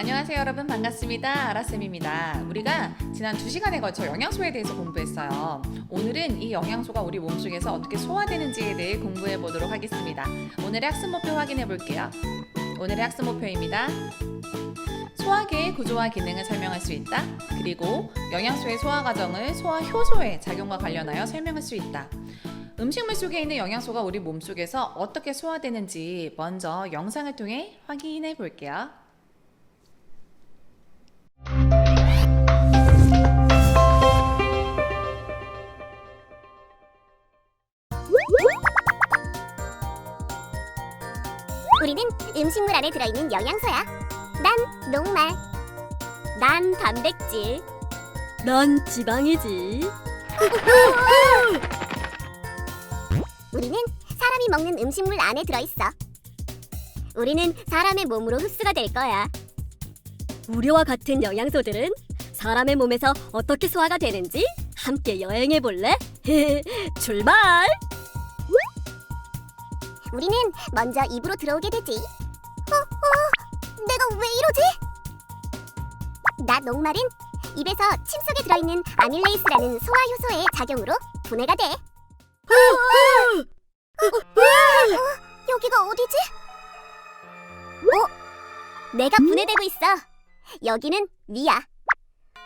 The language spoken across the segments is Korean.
안녕하세요 여러분, 반갑습니다. 아라쌤입니다. 우리가 지난 2시간에 걸쳐 영양소에 대해서 공부했어요. 오늘은 이 영양소가 우리 몸속에서 어떻게 소화되는지에 대해 공부해 보도록 하겠습니다. 오늘의 학습 목표 확인해 볼게요. 오늘의 학습 목표입니다. 소화계의 구조와 기능을 설명할 수 있다. 그리고 영양소의 소화 과정을 소화 효소의 작용과 관련하여 설명할 수 있다. 음식물 속에 있는 영양소가 우리 몸속에서 어떻게 소화되는지 먼저 영상을 통해 확인해 볼게요. 우리는 음식물 안에 들어있는 영양소야. 난 녹말, 난 단백질, 난 지방이지. 우리는 사람이 먹는 음식물 안에 들어있어. 우리는 사람의 몸으로 흡수가 될 거야. 우리와 같은 영양소들은 사람의 몸에서 어떻게 소화가 되는지 함께 여행해 볼래? 출발! 우리는 먼저 입으로 들어오게 되지. 내가 왜 이러지? 나 녹말은 입에서 침 속에 들어있는 아밀레이스라는 소화 효소의 작용으로 분해가 돼. 여기가 어디지? 내가 분해되고 있어. 여기는 위야.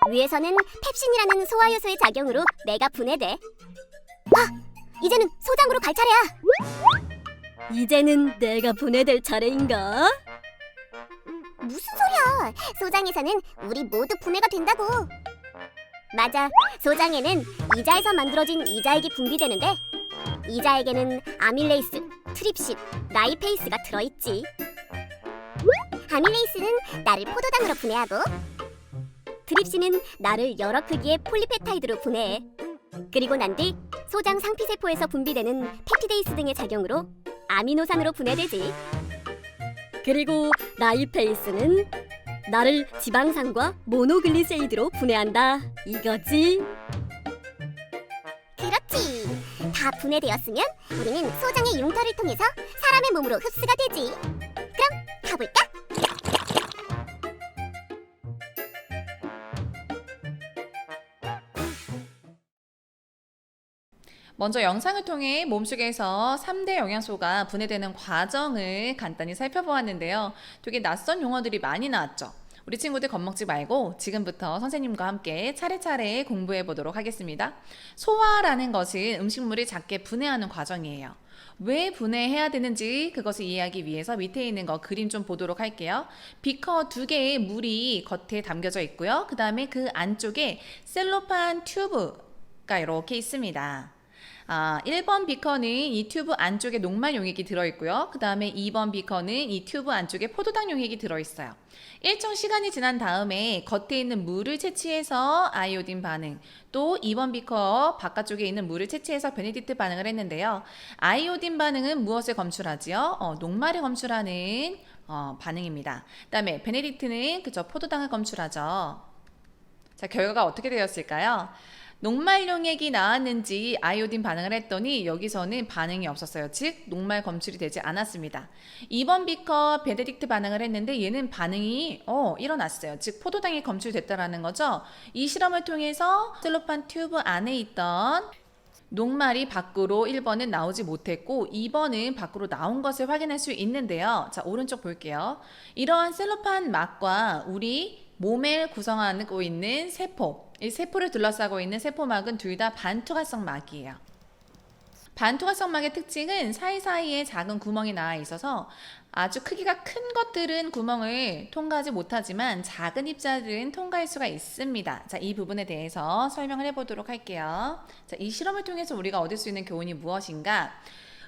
위에서는 펩신이라는 소화 효소의 작용으로 내가 분해돼. 이제는 소장으로 갈 차례야. 이제는 내가 분해될 차례인가? 무슨 소리야? 소장에서는 우리 모두 분해가 된다고. 맞아. 소장에는 이자에서 만들어진 이자액이 분비되는데 이자액에는 아밀레이스, 트립신, 라이페이스가 들어있지. 아밀레이스는 나를 포도당으로 분해하고 트립신은 나를 여러 크기의 폴리페타이드로 분해해. 그리고 난 뒤 소장 상피세포에서 분비되는 펩티데이스 등의 작용으로 아미노산으로 분해되지. 그리고 라이페이스는 나를 지방산과 모노글리세이드로 분해한다. 이거지? 그렇지. 다 분해되었으면 우리는 소장의 융터를 통해서 사람의 몸으로 흡수가 되지. 그럼 가볼까? 먼저 영상을 통해 몸속에서 3대 영양소가 분해되는 과정을 간단히 살펴보았는데요. 되게 낯선 용어들이 많이 나왔죠. 우리 친구들 겁먹지 말고 지금부터 선생님과 함께 차례차례 공부해 보도록 하겠습니다. 소화라는 것은 음식물을 작게 분해하는 과정이에요. 왜 분해해야 되는지 그것을 이해하기 위해서 밑에 있는 거 그림 좀 보도록 할게요. 비커 2개의 물이 겉에 담겨져 있고요. 그 다음에 그 안쪽에 셀로판 튜브가 이렇게 있습니다. 1번 비커는 이 튜브 안쪽에 녹말 용액이 들어있고요. 그 다음에 2번 비커는 이 튜브 안쪽에 포도당 용액이 들어있어요. 일정 시간이 지난 다음에 겉에 있는 물을 채취해서 아이오딘 반응, 또 2번 비커 바깥쪽에 있는 물을 채취해서 베네딕트 반응을 했는데요. 아이오딘 반응은 무엇을 검출하지요? 녹말을 검출하는 반응입니다. 그 다음에 베네딕트는 포도당을 검출하죠. 자, 결과가 어떻게 되었을까요? 녹말 용액이 나왔는지 아이오딘 반응을 했더니 여기서는 반응이 없었어요. 즉 녹말 검출이 되지 않았습니다. 2번 비커 베네딕트 반응을 했는데 얘는 반응이 일어났어요. 즉 포도당이 검출됐다라는 거죠. 이 실험을 통해서 셀로판 튜브 안에 있던 녹말이 밖으로 1번은 나오지 못했고 2번은 밖으로 나온 것을 확인할 수 있는데요. 자, 오른쪽 볼게요. 이러한 셀로판 막과 우리 몸을 구성하고 있는 세포, 이 세포를 둘러싸고 있는 세포막은 둘 다 반투과성 막이에요. 반투과성 막의 특징은 사이사이에 작은 구멍이 나와 있어서 아주 크기가 큰 것들은 구멍을 통과하지 못하지만 작은 입자들은 통과할 수가 있습니다. 자, 이 부분에 대해서 설명을 해보도록 할게요. 자, 이 실험을 통해서 우리가 얻을 수 있는 교훈이 무엇인가?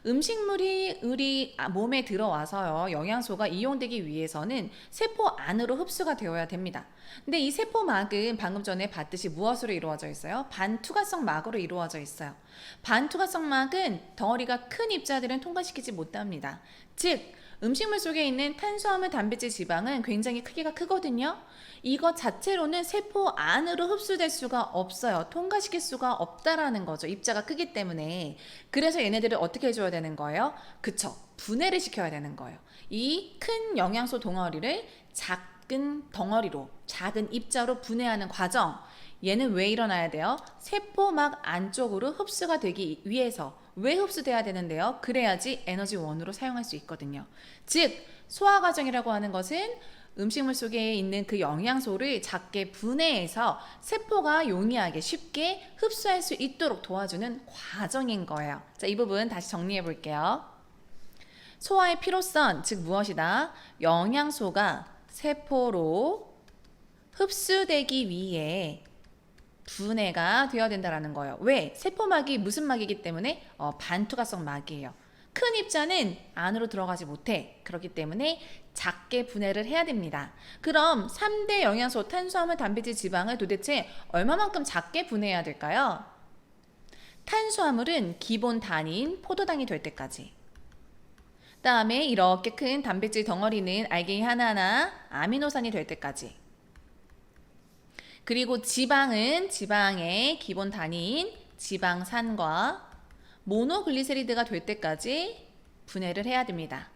음식물이 우리 몸에 들어와서요, 영양소가 이용되기 위해서는 세포 안으로 흡수가 되어야 됩니다. 근데 이 세포막은 방금 전에 봤듯이 무엇으로 이루어져 있어요? 반투과성 막으로 이루어져 있어요. 반투과성 막은 덩어리가 큰 입자들은 통과시키지 못합니다. 즉 음식물 속에 있는 탄수화물, 단백질, 지방은 굉장히 크기가 크거든요. 이것 자체로는 세포 안으로 흡수될 수가 없어요. 통과시킬 수가 없다라는 거죠. 입자가 크기 때문에. 그래서 얘네들을 어떻게 해줘야 되는 거예요? 그쵸. 분해를 시켜야 되는 거예요. 이 큰 영양소 덩어리를 작게 작은 덩어리로, 작은 입자로 분해하는 과정. 얘는 왜 일어나야 돼요? 세포막 안쪽으로 흡수가 되기 위해서. 왜 흡수돼야 되는데요? 그래야지 에너지원으로 사용할 수 있거든요. 즉, 소화 과정이라고 하는 것은 음식물 속에 있는 그 영양소를 작게 분해해서 세포가 용이하게 쉽게 흡수할 수 있도록 도와주는 과정인 거예요. 자, 이 부분 다시 정리해 볼게요. 소화의 필요성, 즉 무엇이다? 영양소가 세포로 흡수되기 위해 분해가 되어야 된다는 거예요. 왜? 세포막이 무슨 막이기 때문에 반투과성 막이에요. 큰 입자는 안으로 들어가지 못해. 그렇기 때문에 작게 분해를 해야 됩니다. 그럼 3대 영양소 탄수화물, 단백질, 지방을 도대체 얼마만큼 작게 분해해야 될까요? 탄수화물은 기본 단위인 포도당이 될 때까지. 다음에 이렇게 큰 단백질 덩어리는 알갱이 하나하나 아미노산이 될 때까지. 그리고 지방은 지방의 기본 단위인 지방산과 모노글리세리드가 될 때까지 분해를 해야 됩니다.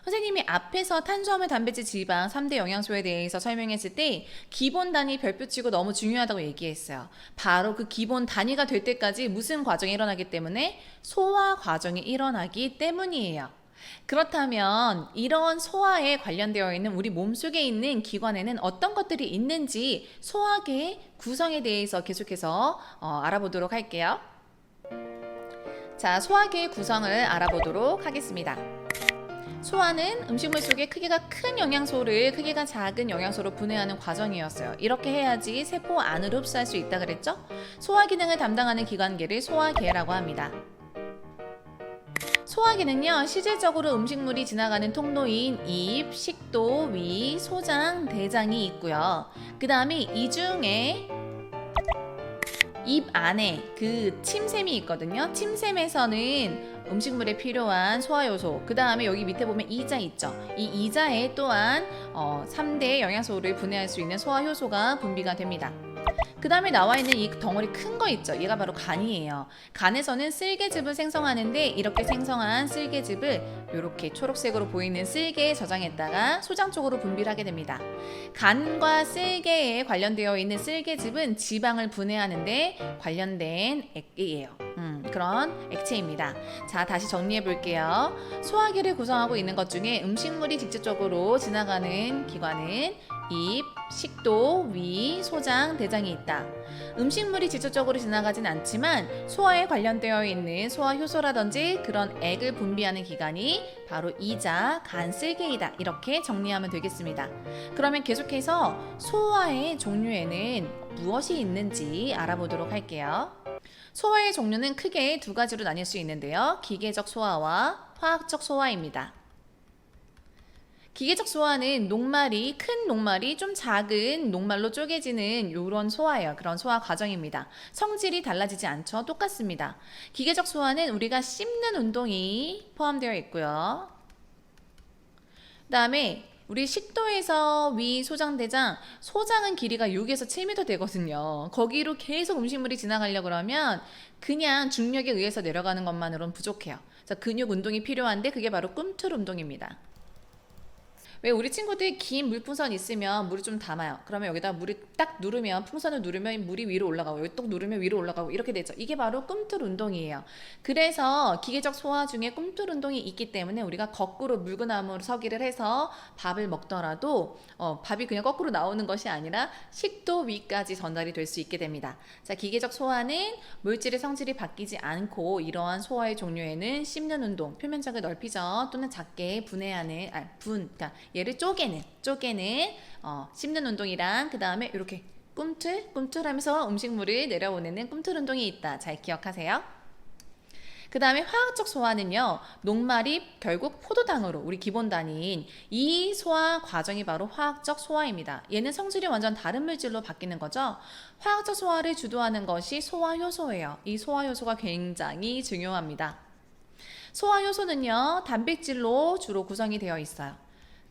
선생님이 앞에서 탄수화물, 단백질, 지방 3대 영양소에 대해서 설명했을 때 기본 단위 별표 치고 너무 중요하다고 얘기했어요. 바로 그 기본 단위가 될 때까지 무슨 과정이 일어나기 때문에? 소화 과정이 일어나기 때문이에요. 그렇다면 이런 소화에 관련되어 있는 우리 몸속에 있는 기관에는 어떤 것들이 있는지 소화계의 구성에 대해서 계속해서 알아보도록 할게요. 자, 소화계의 구성을 알아보도록 하겠습니다. 소화는 음식물 속에 크기가 큰 영양소를 크기가 작은 영양소로 분해하는 과정이었어요. 이렇게 해야지 세포 안으로 흡수할 수 있다 그랬죠? 소화 기능을 담당하는 기관계를 소화계라고 합니다. 소화기는요, 실질적으로 음식물이 지나가는 통로인 입, 식도, 위, 소장, 대장이 있고요. 그 다음에 이 중에 입 안에 그 침샘이 있거든요. 침샘에서는 음식물에 필요한 소화요소, 그 다음에 여기 밑에 보면 이자 있죠. 이 이자에 또한 3대 영양소를 분해할 수 있는 소화효소가 분비가 됩니다. 그 다음에 나와 있는 이 덩어리 큰 거 있죠. 얘가 바로 간이에요. 간에서는 쓸개즙을 생성하는데 이렇게 생성한 쓸개즙을 이렇게 초록색으로 보이는 쓸개에 저장했다가 소장 쪽으로 분비를 하게 됩니다. 간과 쓸개에 관련되어 있는 쓸개즙은 지방을 분해하는데 관련된 액이에요. 그런 액체입니다. 자, 다시 정리해 볼게요. 소화기를 구성하고 있는 것 중에 음식물이 직접적으로 지나가는 기관은 입, 식도, 위, 소장, 대장이 있다. 음식물이 직접적으로 지나가진 않지만 소화에 관련되어 있는 소화효소라든지 그런 액을 분비하는 기관이 바로 이자, 간, 쓸개이다. 이렇게 정리하면 되겠습니다. 그러면 계속해서 소화의 종류에는 무엇이 있는지 알아보도록 할게요. 소화의 종류는 크게 두 가지로 나뉠 수 있는데요. 기계적 소화와 화학적 소화입니다. 기계적 소화는 녹말이, 큰 녹말이 좀 작은 녹말로 쪼개지는 이런 소화예요. 그런 소화 과정입니다. 성질이 달라지지 않죠. 똑같습니다. 기계적 소화는 우리가 씹는 운동이 포함되어 있고요. 그 다음에 우리 식도에서 위, 소장, 대장, 소장은 길이가 6에서 7m 되거든요. 거기로 계속 음식물이 지나가려고 그러면 그냥 중력에 의해서 내려가는 것만으로는 부족해요. 그래서 근육 운동이 필요한데 그게 바로 꿈틀 운동입니다. 왜 우리 친구들 긴 물풍선 있으면 물을 좀 담아요. 그러면 여기다 물이 딱 누르면, 풍선을 누르면 물이 위로 올라가고 여기 또 누르면 위로 올라가고 이렇게 되죠. 이게 바로 꿈틀 운동이에요. 그래서 기계적 소화 중에 꿈틀 운동이 있기 때문에 우리가 거꾸로 물구나무로 서기를 해서 밥을 먹더라도 밥이 그냥 거꾸로 나오는 것이 아니라 식도 위까지 전달이 될 수 있게 됩니다. 자, 기계적 소화는 물질의 성질이 바뀌지 않고 이러한 소화의 종류에는 씹는 운동, 표면적을 넓히죠. 또는 작게 분해하는, 그러니까 얘를 쪼개는 씹는 운동이랑 그 다음에 이렇게 꿈틀 하면서 음식물을 내려보내는 꿈틀 운동이 있다. 잘 기억하세요. 그 다음에 화학적 소화는요, 녹말이 결국 포도당으로 우리 기본 단위인 이 소화 과정이 바로 화학적 소화입니다. 얘는 성질이 완전 다른 물질로 바뀌는 거죠. 화학적 소화를 주도하는 것이 소화효소예요. 이 소화효소가 굉장히 중요합니다. 소화효소는요, 단백질로 주로 구성이 되어 있어요.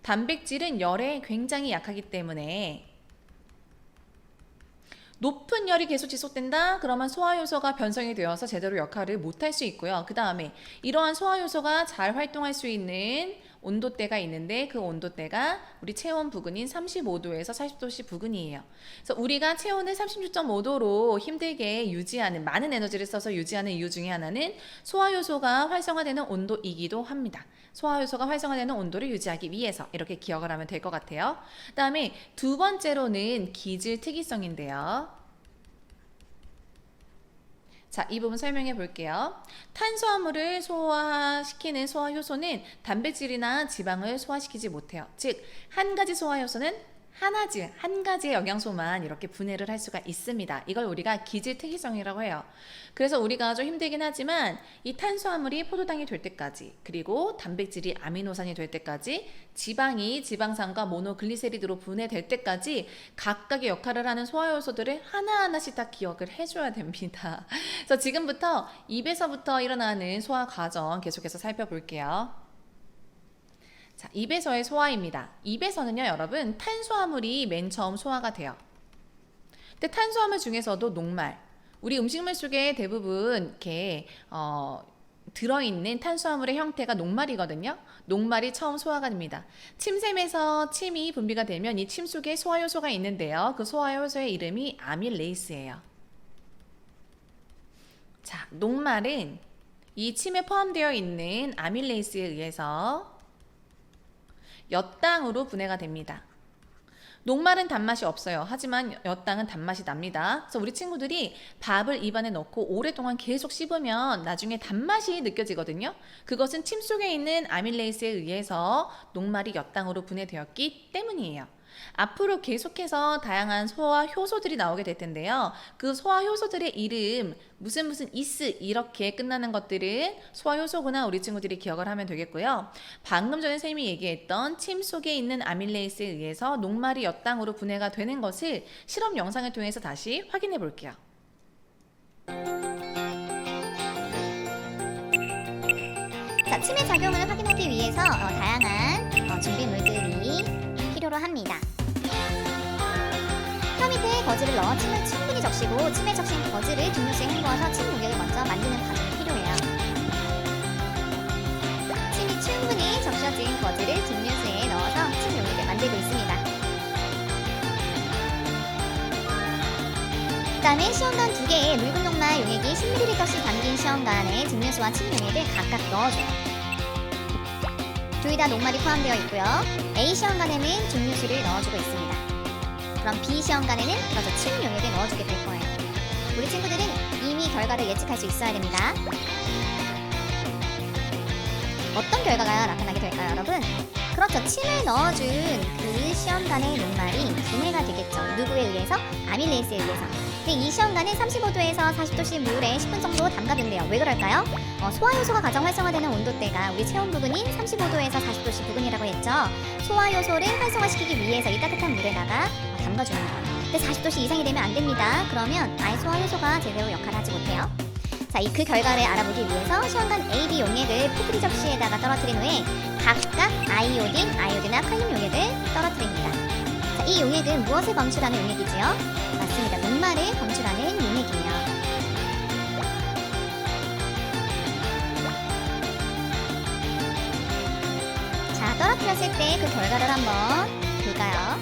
단백질은 열에 굉장히 약하기 때문에 높은 열이 계속 지속된다? 그러면 소화효소가 변성이 되어서 제대로 역할을 못할 수 있고요. 그 다음에 이러한 소화효소가 잘 활동할 수 있는 온도대가 있는데 그 온도대가 우리 체온 부근인 35도에서 40도씨 부근이에요. 그래서 우리가 체온을 36.5도로 힘들게 유지하는, 많은 에너지를 써서 유지하는 이유 중에 하나는 소화효소가 활성화되는 온도이기도 합니다. 소화효소가 활성화되는 온도를 유지하기 위해서 이렇게 기억을 하면 될 것 같아요. 그 다음에 두 번째로는 기질 특이성인데요. 자, 이 부분 설명해 볼게요. 탄수화물을 소화시키는 소화효소는 단백질이나 지방을 소화시키지 못해요. 즉, 한 가지 소화효소는 한 가지의 영양소만 이렇게 분해를 할 수가 있습니다. 이걸 우리가 기질 특이성이라고 해요. 그래서 우리가 좀 힘들긴 하지만 이 탄수화물이 포도당이 될 때까지, 그리고 단백질이 아미노산이 될 때까지, 지방이 지방산과 모노글리세리드로 분해될 때까지 각각의 역할을 하는 소화효소들을 하나하나씩 다 기억을 해줘야 됩니다. 그래서 지금부터 입에서부터 일어나는 소화 과정 계속해서 살펴볼게요. 자, 입에서의 소화입니다. 입에서는요, 여러분, 탄수화물이 맨 처음 소화가 돼요. 근데 탄수화물 중에서도 녹말, 우리 음식물 속에 대부분 이렇게 들어있는 탄수화물의 형태가 녹말이거든요. 녹말이 처음 소화가 됩니다. 침샘에서 침이 분비가 되면 이 침 속에 소화효소가 있는데요. 그 소화효소의 이름이 아밀레이스예요. 자, 녹말은 이 침에 포함되어 있는 아밀레이스에 의해서 엿당으로 분해가 됩니다. 녹말은 단맛이 없어요. 하지만 엿당은 단맛이 납니다. 그래서 우리 친구들이 밥을 입안에 넣고 오랫동안 계속 씹으면 나중에 단맛이 느껴지거든요. 그것은 침 속에 있는 아밀레이스에 의해서 녹말이 엿당으로 분해되었기 때문이에요. 앞으로 계속해서 다양한 소화 효소들이 나오게 될 텐데요. 그 소화 효소들의 이름, 무슨 이스 이렇게 끝나는 것들은 소화 효소구나 우리 친구들이 기억을 하면 되겠고요. 방금 전에 선생님이 얘기했던 침 속에 있는 아밀레이스에 의해서 녹말이 엿당으로 분해가 되는 것을 실험 영상을 통해서 다시 확인해 볼게요. 자, 침의 작용을 확인하기 위해서 다양한 준비물들이 필요로 합니다. 혀 밑에 거즈를 넣어 침을 충분히 적시고 침에 적신 거즈를 증류수에 헹궈서 침 용액을 먼저 만드는 과정이 필요해요. 침이 충분히 적셔진 거즈를 증류수에 넣어서 침 용액을 만들고 있습니다. 그 다음에 시험관 2개의 묽은 녹말 용액이 10ml씩 담긴 시험관에 증류수와 침 용액을 각각 넣어줘요. 둘 다 녹말이 포함되어 있고요. A 시험관에는 증류수를 넣어주고 있습니다. 그럼 B 시험관에는 그래서 침 용액을 넣어주게 될 거예요. 우리 친구들은 이미 결과를 예측할 수 있어야 됩니다. 어떤 결과가 나타나게 될까요, 여러분? 그렇죠. 침을 넣어준 그 시험관의 녹말이 분해가 되겠죠. 누구에 의해서? 아밀레이스에 의해서. 근데 이 시험관은 35도에서 40도씨 물에 10분 정도 담가둔대요. 왜 그럴까요? 소화효소가 가장 활성화되는 온도대가 우리 체온 부근인 35도에서 40도씨 부근이라고 했죠. 소화효소를 활성화시키기 위해서 이 따뜻한 물에다가 담가주는 거예요. 근데 40도씨 이상이 되면 안 됩니다. 그러면 아예 소화효소가 제대로 역할을 하지 못해요. 자, 그 결과를 알아보기 위해서 시험관 A, B 용액을 포크리 접시에다가 떨어뜨린 후에 각각 아이오딘과 칼륨 용액을 떨어뜨립니다. 자, 이 용액은 무엇을 검출하는 용액이지요? 맞습니다. 녹말을 검출하는 용액이에요. 자, 떨어뜨렸을 때 그 결과를 한번 볼까요?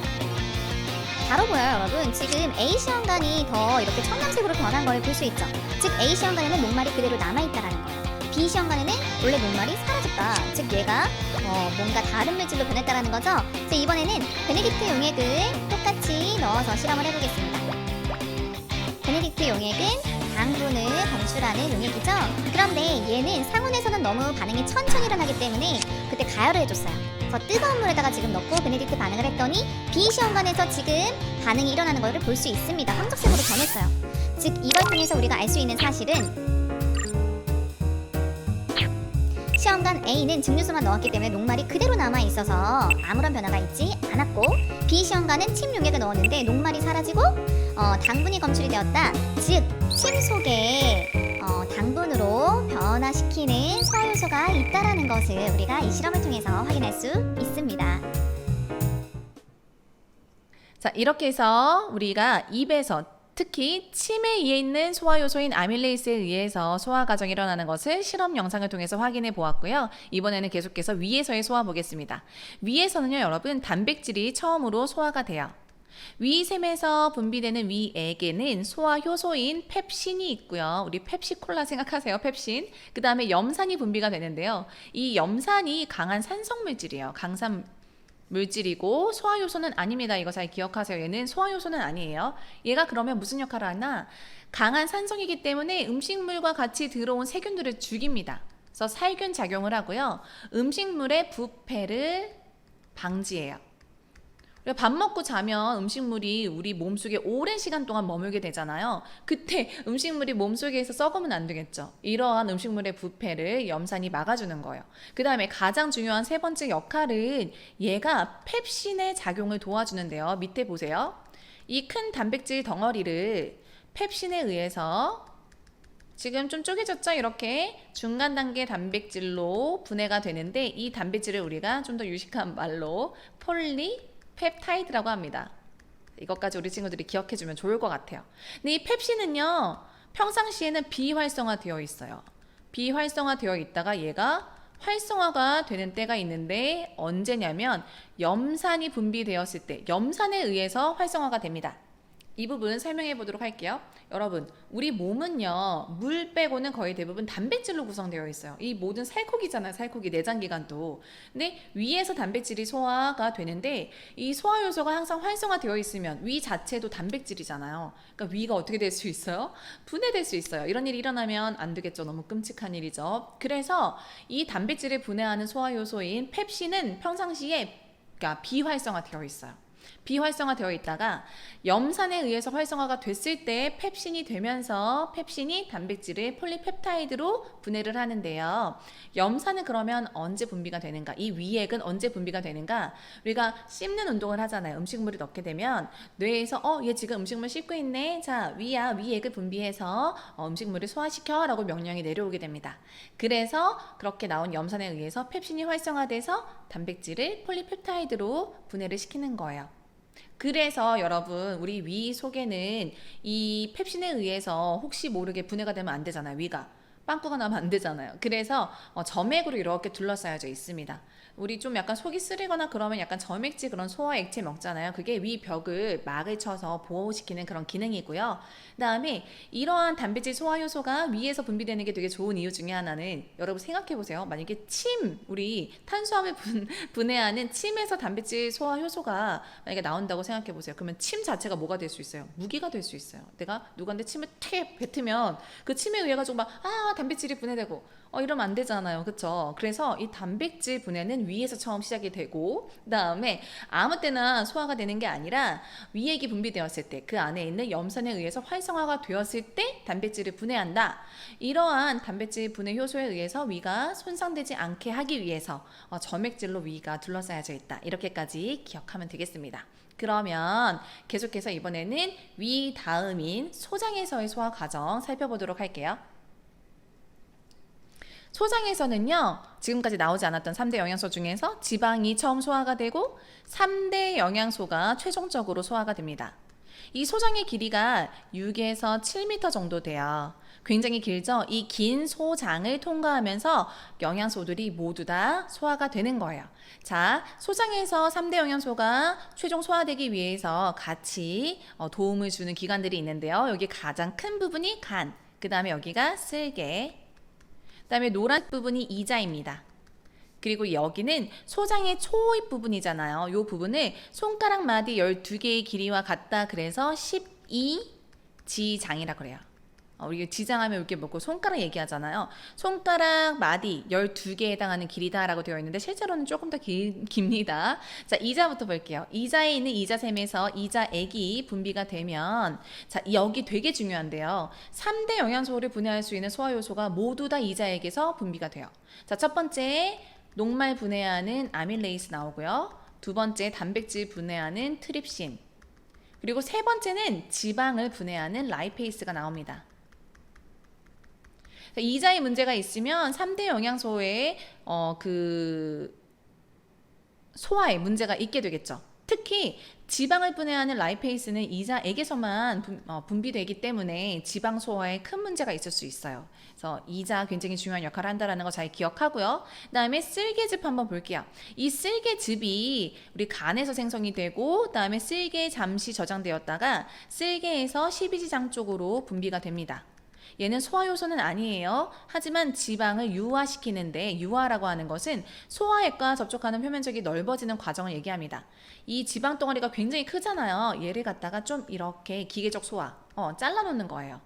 바로 보여요, 여러분. 지금 A 시험관이 더 이렇게 청량색으로 변한 걸 볼 수 있죠. 즉 A 시험관에는 녹말이 그대로 남아있다라는 거예요. B 시험관에는 원래 녹말이 사라졌다. 즉 얘가 뭔가 다른 물질로 변했다라는 거죠. 자, 이번에는 베네딕트 용액을 똑같이 넣어서 실험을 해보겠습니다. 베네딕트 용액은 당분을 검출하는 용액이죠. 그런데 얘는 상온에서는 너무 반응이 천천히 일어나기 때문에 그때 가열을 해줬어요. 그래서 뜨거운 물에다가 지금 넣고 베네딕트 반응을 했더니 B 시험관에서 지금 반응이 일어나는 것을 볼 수 있습니다. 황적색으로 변했어요. 즉 이걸 통해서 우리가 알 수 있는 사실은 시험관 A는 증류수만 넣었기 때문에 녹말이 그대로 남아있어서 아무런 변화가 있지 않았고 B 시험관은 침 용액을 넣었는데 녹말이 사라지고 당분이 검출이 되었다. 즉 침 속에 당분으로 변화시키는 소화효소가 있다라는 것을 우리가 이 실험을 통해서 확인할 수 있습니다. 자, 이렇게 해서 우리가 입에서 특히 침에 위에 있는 소화 요소인 아밀레이스에 의해서 소화 과정이 일어나는 것을 실험 영상을 통해서 확인해 보았고요. 이번에는 계속해서 위에서의 소화 보겠습니다. 위에서는요, 여러분 단백질이 처음으로 소화가 돼요. 위샘에서 분비되는 위액에는 소화 효소인 펩신이 있고요. 우리 펩시콜라 생각하세요. 펩신. 그 다음에 염산이 분비가 되는데요. 이 염산이 강한 산성 물질이에요. 강산 물질이고 소화 요소는 아닙니다. 이거 잘 기억하세요. 얘는 소화 요소는 아니에요. 얘가 그러면 무슨 역할을 하나? 강한 산성이기 때문에 음식물과 같이 들어온 세균들을 죽입니다. 그래서 살균 작용을 하고요. 음식물의 부패를 방지해요. 밥 먹고 자면 음식물이 우리 몸속에 오랜 시간 동안 머물게 되잖아요. 그때 음식물이 몸속에서 썩으면 안 되겠죠. 이러한 음식물의 부패를 염산이 막아주는 거예요. 그 다음에 가장 중요한 세 번째 역할은 얘가 펩신의 작용을 도와주는데요. 밑에 보세요. 이 큰 단백질 덩어리를 펩신에 의해서 지금 좀 쪼개졌죠? 이렇게 중간 단계 단백질로 분해가 되는데 이 단백질을 우리가 좀 더 유식한 말로 폴리펩타이드라고 합니다. 이것까지 우리 친구들이 기억해주면 좋을 것 같아요. 근데 이 펩신은요, 평상시에는 비활성화되어 있어요. 비활성화되어 있다가 얘가 활성화가 되는 때가 있는데 언제냐면 염산이 분비되었을 때, 염산에 의해서 활성화가 됩니다. 이 부분 설명해 보도록 할게요. 여러분, 우리 몸은요, 물 빼고는 거의 대부분 단백질로 구성되어 있어요. 이 모든 살코기잖아요. 살코기, 내장기관도. 근데 위에서 단백질이 소화가 되는데 이 소화 요소가 항상 활성화되어 있으면 위 자체도 단백질이잖아요. 그러니까 위가 어떻게 될 수 있어요? 분해될 수 있어요. 이런 일이 일어나면 안 되겠죠. 너무 끔찍한 일이죠. 그래서 이 단백질을 분해하는 소화 요소인 펩신은 평상시에 그러니까 비활성화되어 있어요. 비활성화되어 있다가 염산에 의해서 활성화가 됐을 때 펩신이 되면서 펩신이 단백질을 폴리펩타이드로 분해를 하는데요. 염산은 그러면 언제 분비가 되는가? 이 위액은 언제 분비가 되는가? 우리가 씹는 운동을 하잖아요. 음식물을 넣게 되면 뇌에서 얘 지금 음식물 씹고 있네. 자, 위야, 위액을 분비해서 음식물을 소화시켜 라고 명령이 내려오게 됩니다. 그래서 그렇게 나온 염산에 의해서 펩신이 활성화돼서 단백질을 폴리펩타이드로 분해를 시키는 거예요. 그래서 여러분, 우리 위 속에는 이 펩신에 의해서 혹시 모르게 분해가 되면 안 되잖아요. 위가 빵꾸가 나면 안 되잖아요. 그래서 점액으로 이렇게 둘러싸여져 있습니다. 우리 좀 약간 속이 쓰리거나 그러면 약간 점액질 그런 소화 액체 먹잖아요. 그게 위 벽을 막을 쳐서 보호시키는 그런 기능이고요. 그 다음에 이러한 단백질 소화 효소가 위에서 분비되는 게 되게 좋은 이유 중에 하나는 여러분 생각해 보세요. 만약에 우리 탄수화물 분해하는 침에서 단백질 소화 효소가 만약에 나온다고 생각해 보세요. 그러면 침 자체가 뭐가 될 수 있어요? 무기가 될 수 있어요. 내가 누구한테 침을 탁 뱉으면 그 침에 의해 가지고 막 단백질이 분해되고 이러면 안 되잖아요. 그쵸? 그래서 이 단백질 분해는 위에서 처음 시작이 되고 그 다음에 아무 때나 소화가 되는 게 아니라 위액이 분비되었을 때 그 안에 있는 염산에 의해서 활성화가 되었을 때 단백질을 분해한다. 이러한 단백질 분해 효소에 의해서 위가 손상되지 않게 하기 위해서 점액질로 위가 둘러싸여져 있다. 이렇게까지 기억하면 되겠습니다. 그러면 계속해서 이번에는 위 다음인 소장에서의 소화 과정 살펴보도록 할게요. 소장에서는요, 지금까지 나오지 않았던 3대 영양소 중에서 지방이 처음 소화가 되고 3대 영양소가 최종적으로 소화가 됩니다. 이 소장의 길이가 6에서 7m 정도 돼요. 굉장히 길죠? 이 긴 소장을 통과하면서 영양소들이 모두 다 소화가 되는 거예요. 자, 소장에서 3대 영양소가 최종 소화되기 위해서 같이 도움을 주는 기관들이 있는데요. 여기 가장 큰 부분이 간, 그 다음에 여기가 쓸개, 그 다음에 노란 부분이 이자입니다. 그리고 여기는 소장의 초입 부분이잖아요. 이 부분을 손가락 마디 12개의 길이와 같다 그래서 12지장이라 그래요. 우리 지장하면 이렇게 먹고 손가락 얘기하잖아요. 손가락 마디 12개에 해당하는 길이다라고 되어 있는데 실제로는 조금 더 깁니다. 자, 이자부터 볼게요. 이자에 있는 이자샘에서 이자액이 분비가 되면 자, 여기 되게 중요한데요. 3대 영양소를 분해할 수 있는 소화효소가 모두 다 이자액에서 분비가 돼요. 자, 첫 번째 녹말 분해하는 아밀레이스 나오고요. 두 번째 단백질 분해하는 트립신. 그리고 세 번째는 지방을 분해하는 라이페이스가 나옵니다. 이자에 문제가 있으면 3대 영양소의 소화에 문제가 있게 되겠죠. 특히 특히 지방을 분해하는 라이페이스는 이자액에서만 분비되기 때문에 지방 소화에 큰 문제가 있을 수 있어요. 그래서 이자 굉장히 중요한 역할을 한다는 거 잘 기억하고요. 그다음에 쓸개즙 한번 볼게요. 이 쓸개즙이 우리 간에서 생성이 되고 그다음에 쓸개에 잠시 저장되었다가 쓸개에서 십이지장 쪽으로 분비가 됩니다. 얘는 소화 요소는 아니에요. 하지만 지방을 유화시키는데, 유화라고 하는 것은 소화액과 접촉하는 표면적이 넓어지는 과정을 얘기합니다. 이 지방 덩어리가 굉장히 크잖아요. 얘를 갖다가 좀 이렇게 기계적 소화, 잘라놓는 거예요.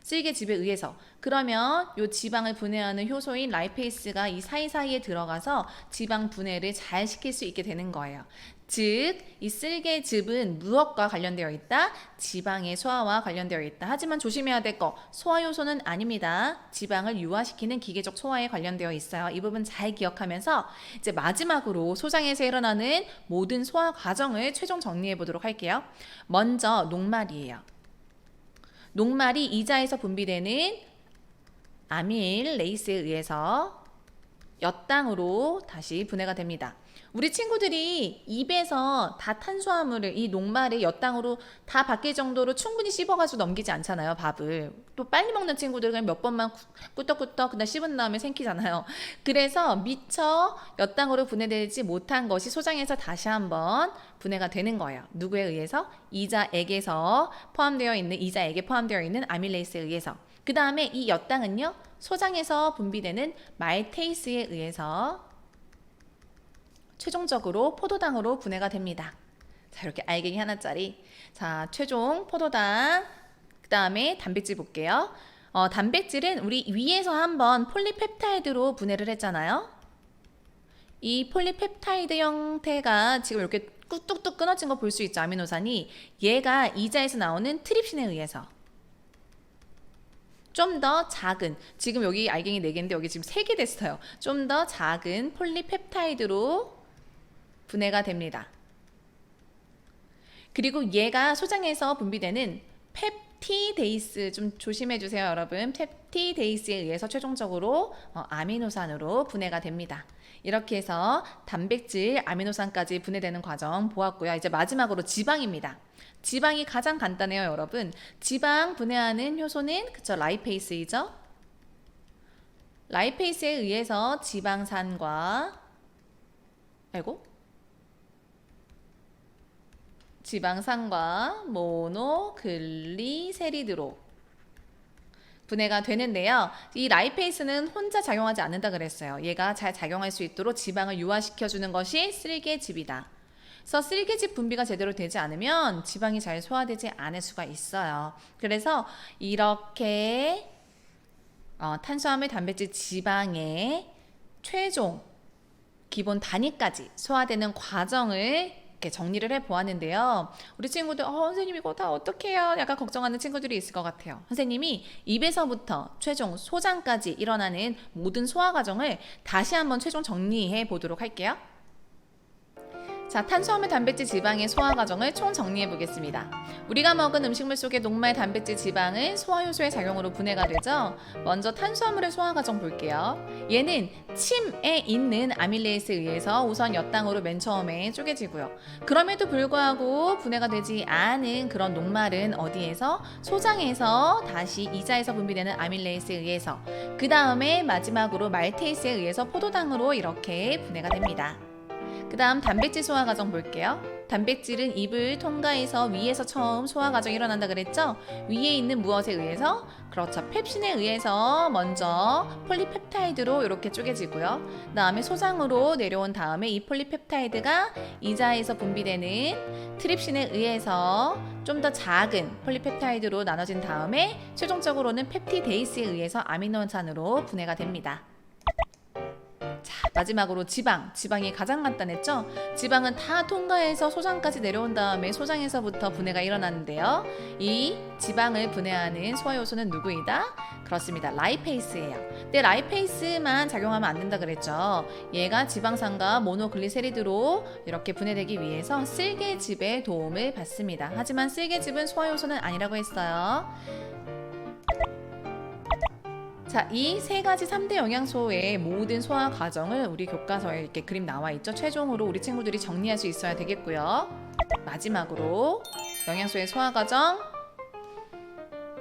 쓸개즙에 의해서. 그러면 이 지방을 분해하는 효소인 라이페이스가 이 사이사이에 들어가서 지방 분해를 잘 시킬 수 있게 되는 거예요. 즉, 이 쓸개즙은 무엇과 관련되어 있다? 지방의 소화와 관련되어 있다. 하지만 조심해야 될 거, 소화 요소는 아닙니다. 지방을 유화시키는 기계적 소화에 관련되어 있어요. 이 부분 잘 기억하면서 이제 마지막으로 소장에서 일어나는 모든 소화 과정을 최종 정리해 보도록 할게요. 먼저 녹말이에요. 녹말이 이자에서 분비되는 아밀레이스에 의해서 엿당으로 다시 분해가 됩니다. 우리 친구들이 입에서 다 탄수화물을 이 녹말을 엿당으로 다 바뀔 정도로 충분히 씹어가지고 넘기지 않잖아요, 밥을. 또 빨리 먹는 친구들은 몇 번만 꾸덕꾸덕 그다음 씹은 다음에 생기잖아요. 그래서 미처 엿당으로 분해되지 못한 것이 소장에서 다시 한번 분해가 되는 거예요. 누구에 의해서? 이자액에서 포함되어 있는, 이자액에 포함되어 있는 아밀레이스에 의해서. 그 다음에 이 엿당은요, 소장에서 분비되는 말테이스에 의해서 최종적으로 포도당으로 분해가 됩니다. 자, 이렇게 알갱이 하나짜리. 자, 최종 포도당. 그 다음에 단백질 볼게요. 단백질은 우리 위에서 한번 폴리펩타이드로 분해를 했잖아요. 이 폴리펩타이드 형태가 지금 이렇게 뚝뚝뚝 끊어진 거 볼 수 있죠. 아미노산이. 얘가 이자에서 나오는 트립신에 의해서 좀 더 작은, 지금 여기 알갱이 4개인데 여기 지금 3개 됐어요. 좀 더 작은 폴리펩타이드로 분해가 됩니다. 그리고 얘가 소장에서 분비되는 펩티데이스, 좀 조심해 주세요, 여러분. 펩티데이스에 의해서 최종적으로 아미노산으로 분해가 됩니다. 이렇게 해서 단백질, 아미노산까지 분해되는 과정 보았고요. 이제 마지막으로 지방입니다. 지방이 가장 간단해요, 여러분. 지방 분해하는 효소는 그쵸, 라이페이스이죠. 라이페이스에 의해서 지방산과 모노글리세리드로 분해가 되는데요. 이 라이페이스는 혼자 작용하지 않는다 그랬어요. 얘가 잘 작용할 수 있도록 지방을 유화시켜주는 것이 쓸개즙이다. 그래서 쓸개즙 분비가 제대로 되지 않으면 지방이 잘 소화되지 않을 수가 있어요. 그래서 이렇게 탄수화물, 단백질, 지방의 최종 기본 단위까지 소화되는 과정을 이렇게 정리를 해보았는데요. 우리 친구들 선생님 이거 다 어떻게 해요? 약간 걱정하는 친구들이 있을 것 같아요. 선생님이 입에서부터 최종 소장까지 일어나는 모든 소화 과정을 다시 한번 최종 정리해 보도록 할게요. 자, 탄수화물, 단백질, 지방의 소화 과정을 총 정리해 보겠습니다. 우리가 먹은 음식물 속의 녹말, 단백질, 지방은 소화효소의 작용으로 분해가 되죠. 먼저 탄수화물의 소화 과정 볼게요. 얘는 침에 있는 아밀레이스에 의해서 우선 엿당으로 맨 처음에 쪼개지고요. 그럼에도 불구하고 분해가 되지 않은 그런 녹말은 어디에서? 소장에서 다시 이자에서 분비되는 아밀레이스에 의해서, 그 다음에 마지막으로 말테이스에 의해서 포도당으로 이렇게 분해가 됩니다. 그 다음 단백질 소화 과정 볼게요. 단백질은 입을 통과해서 위에서 처음 소화 과정이 일어난다 그랬죠? 위에 있는 무엇에 의해서? 그렇죠. 펩신에 의해서 먼저 폴리펩타이드로 이렇게 쪼개지고요. 그 다음에 소장으로 내려온 다음에 이 폴리펩타이드가 이자에서 분비되는 트립신에 의해서 좀 더 작은 폴리펩타이드로 나눠진 다음에 최종적으로는 펩티데이스에 의해서 아미노산으로 분해가 됩니다. 자, 마지막으로 지방이 가장 간단했죠? 지방은 다 통과해서 소장까지 내려온 다음에 소장에서부터 분해가 일어나는데요. 이 지방을 분해하는 소화효소는 누구이다? 그렇습니다. 라이페이스예요. 근데 라이페이스만 작용하면 안 된다 그랬죠? 얘가 지방산과 모노글리세리드로 이렇게 분해되기 위해서 쓸개즙의 도움을 받습니다. 하지만 쓸개즙은 소화효소는 아니라고 했어요. 자, 이 세 가지 3대 영양소의 모든 소화 과정을 우리 교과서에 이렇게 그림 나와 있죠. 최종으로 우리 친구들이 정리할 수 있어야 되겠고요. 마지막으로 영양소의 소화 과정,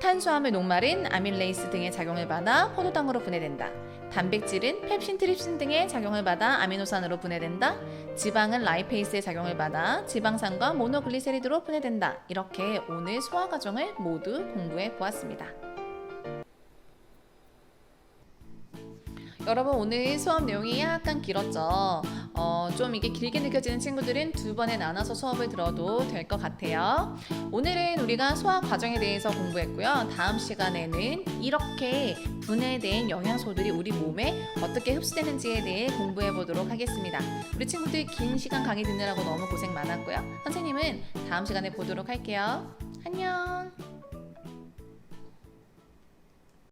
탄수화물, 녹말은 아밀레이스 등의 작용을 받아 포도당으로 분해된다. 단백질은 펩신, 트립신 등의 작용을 받아 아미노산으로 분해된다. 지방은 라이페이스의 작용을 받아 지방산과 모노글리세리드로 분해된다. 이렇게 오늘 소화 과정을 모두 공부해 보았습니다. 여러분, 오늘 수업 내용이 약간 길었죠? 좀 이게 길게 느껴지는 친구들은 2번에 나눠서 수업을 들어도 될 것 같아요. 오늘은 우리가 소화 과정에 대해서 공부했고요. 다음 시간에는 이렇게 분해된 영양소들이 우리 몸에 어떻게 흡수되는지에 대해 공부해 보도록 하겠습니다. 우리 친구들 긴 시간 강의 듣느라고 너무 고생 많았고요. 선생님은 다음 시간에 보도록 할게요. 안녕.